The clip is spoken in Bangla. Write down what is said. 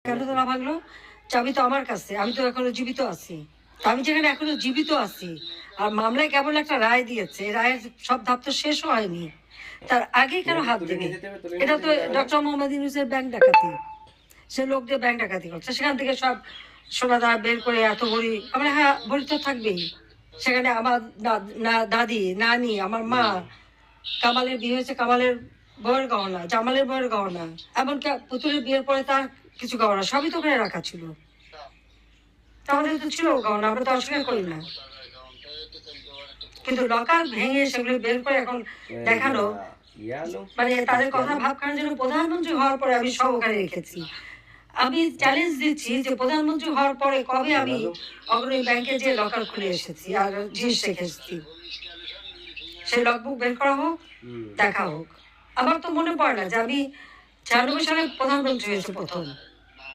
কেন তালা ভাঙলো? চাবি তো আমার কাছে, আমি তো এখনো জীবিত আছি। আমি যেখানে এখনো জীবিত আছি আর মামলায় কেবল একটা রায় দিয়েছে, রায়ের সব ধাপ তো শেষও হয়নি, তার আগে কেন হাত দেবে? এটা তো ডক্টর মোহাম্মদ ইউনূসের ব্যাংক ডাকাতি, সে লোক দিয়ে ব্যাংক ডাকাতি করছে, সেখান থেকে সব সোনা দানা বের করে এত ভরি, আমরা হ্যাঁ ভরি তো থাকবেই। সেখানে আমার দাদি, নানি, আমার মা, কামালের বিয়ে হয়েছে কামালের বউয়ের গহনা, জামালের বউয়ের গহনা, এমনকি পুতুলের বিয়ের পরে তার কিছু গহনা সবই তো ওখানে রাখা ছিল। আমাদের তো ছিল গহনা, আমরা তো অস্বীকার করি না, কিন্তু লকার ভেঙে সেগুলো বের করে এখন দেখানো, মানে তাদের কথা ভাবখান যেন প্রধানমন্ত্রী হওয়ার পরে আমি সব ওখানে রেখেছি। আমি চ্যালেঞ্জ দিচ্ছি যে প্রধানমন্ত্রী হওয়ার পরে কবে আমি অগ্রণী ব্যাংকে যে লকার খুলে এসেছি আর জিনিস রেখে এসেছি, সেই লগবুক বের করা হোক, দেখা হোক। আমার তো মনে পড়ে না যে আমি 96 সালে প্রধানমন্ত্রী হয়েছে প্রথম।